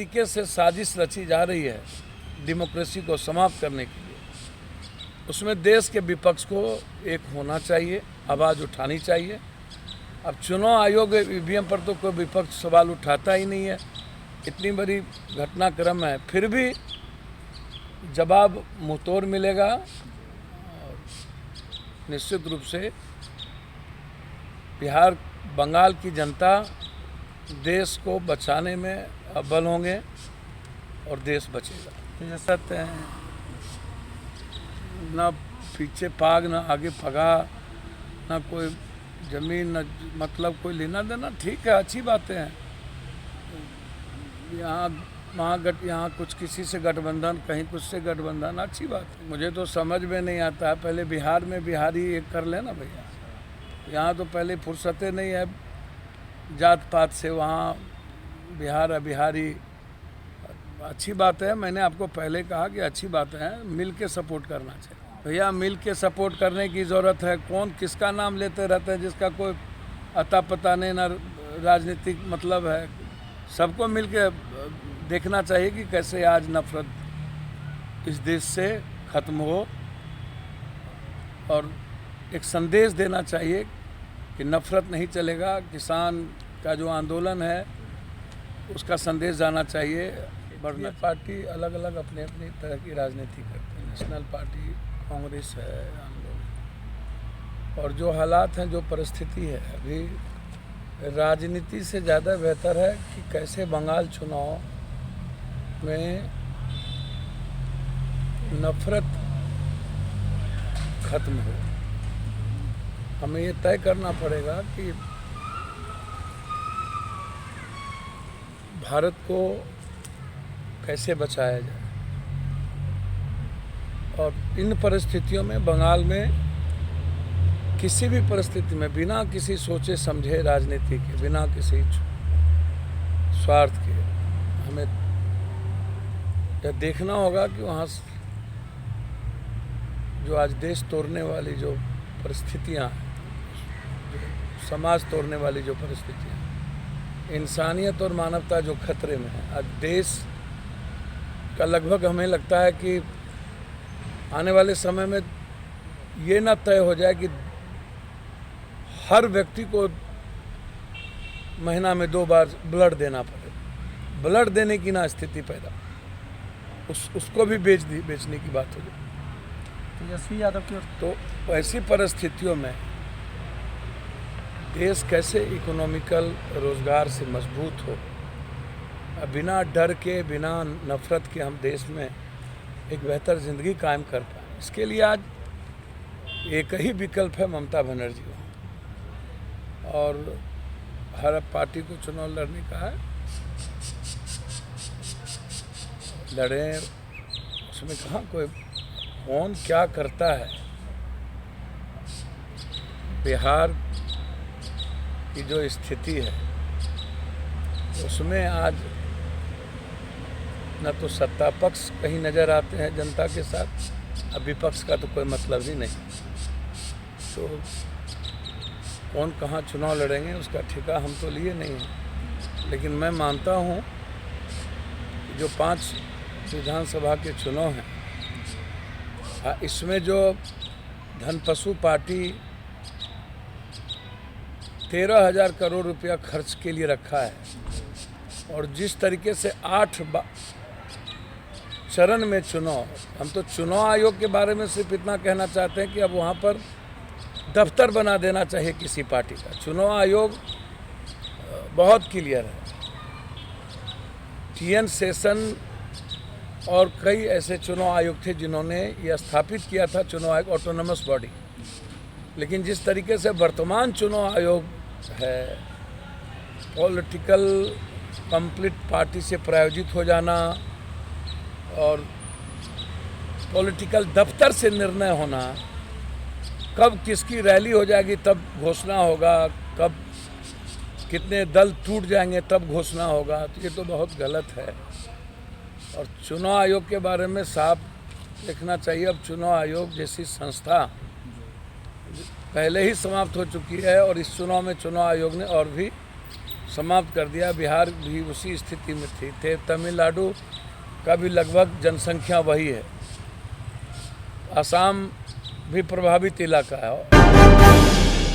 तरीके से साजिश रची जा रही है डेमोक्रेसी को समाप्त करने के लिए। उसमें देश के विपक्ष को एक होना चाहिए, आवाज़ उठानी चाहिए। अब चुनाव आयोग ईवीएम पर तो कोई विपक्ष सवाल उठाता ही नहीं है। इतनी बड़ी घटनाक्रम है, फिर भी जवाब मुंहतोड़ मिलेगा। और निश्चित रूप से बिहार बंगाल की जनता देश को बचाने में अव्वल होंगे और देश बचेगा। तो जैसा न पीछे पाग, न आगे पगा, न कोई जमीन, न मतलब कोई लेना देना। ठीक है, अच्छी बातें हैं। यहाँ कुछ किसी से गठबंधन, कहीं कुछ से गठबंधन, अच्छी बात है। मुझे तो समझ में नहीं आता है। पहले बिहार में बिहारी एक कर लेना भैया। यहाँ तो पहले फुर्सतें नहीं है जात पात से, वहाँ बिहार बिहारी। अच्छी बात है, मैंने आपको पहले कहा कि अच्छी बात है, मिल के सपोर्ट करना चाहिए भैया। मिल के सपोर्ट करने की ज़रूरत है। कौन किसका नाम लेते रहते हैं जिसका कोई अता पता नहीं, ना राजनीतिक मतलब है। सबको मिल के देखना चाहिए कि कैसे आज नफरत इस देश से ख़त्म हो, और एक संदेश देना चाहिए कि नफरत नहीं चलेगा। किसान का जो आंदोलन है उसका संदेश जाना चाहिए। बढ़ना पार्टी अलग अलग अपने अपनी तरह की राजनीति करते हैं। नेशनल पार्टी कांग्रेस है, हम लोग। और जो हालात हैं, जो परिस्थिति है अभी, राजनीति से ज़्यादा बेहतर है कि कैसे बंगाल चुनाव में नफरत खत्म हो। हमें ये तय करना पड़ेगा कि भारत को कैसे बचाया जाए। और इन परिस्थितियों में बंगाल में किसी भी परिस्थिति में बिना किसी सोचे समझे राजनीति के, बिना किसी स्वार्थ के, हमें यह देखना होगा कि वहाँ जो आज देश तोड़ने वाली जो परिस्थितियाँ हैं, समाज तोड़ने वाली जो परिस्थितियाँ, इंसानियत और मानवता जो खतरे में है। आज देश का लगभग हमें लगता है कि आने वाले समय में ये ना तय हो जाए कि हर व्यक्ति को महीना में 2 बार ब्लड देना पड़े। ब्लड देने की ना स्थिति पैदा, उसको भी बेचने की बात हो जाए। तेजस्वी यादव की तो ऐसी परिस्थितियों में देश कैसे इकोनॉमिकल रोजगार से मजबूत हो, बिना डर के, बिना नफरत के हम देश में एक बेहतर ज़िंदगी कायम कर पाए। इसके लिए आज एक ही विकल्प है, ममता बनर्जी को। और हर पार्टी को चुनाव लड़ने का है, लड़ें। उसमें कहाँ कोई कौन क्या करता है। बिहार की जो स्थिति है उसमें आज न तो सत्ता पक्ष कहीं नज़र आते हैं जनता के साथ, अब विपक्ष का तो कोई मतलब ही नहीं। तो कौन कहाँ चुनाव लड़ेंगे उसका ठेका हम तो लिए नहीं हैं। लेकिन मैं मानता हूँ कि जो 5 विधानसभा के चुनाव हैं, इसमें जो धनपशु पार्टी 13,000 करोड़ रुपया खर्च के लिए रखा है, और जिस तरीके से 8 चरण में चुनाव, हम तो चुनाव आयोग के बारे में सिर्फ इतना कहना चाहते हैं कि अब वहाँ पर दफ्तर बना देना चाहिए किसी पार्टी का। चुनाव आयोग बहुत क्लियर है। TN सेशन और कई ऐसे चुनाव आयोग थे जिन्होंने यह स्थापित किया था चुनाव आयोग ऑटोनमस बॉडी। लेकिन जिस तरीके से वर्तमान चुनाव आयोग है, पॉलिटिकल कंप्लीट पार्टी से प्रायोजित हो जाना और पॉलिटिकल दफ्तर से निर्णय होना, कब किसकी रैली हो जाएगी तब घोषणा होगा, कब कितने दल टूट जाएंगे तब घोषणा होगा, तो ये तो बहुत गलत है। और चुनाव आयोग के बारे में साफ लिखना चाहिए। अब चुनाव आयोग जैसी संस्था पहले ही समाप्त हो चुकी है, और इस चुनाव में चुनाव आयोग ने और भी समाप्त कर दिया। बिहार भी उसी स्थिति में थे। तमिलनाडु का भी लगभग जनसंख्या वही है। असम भी प्रभावित इलाका है।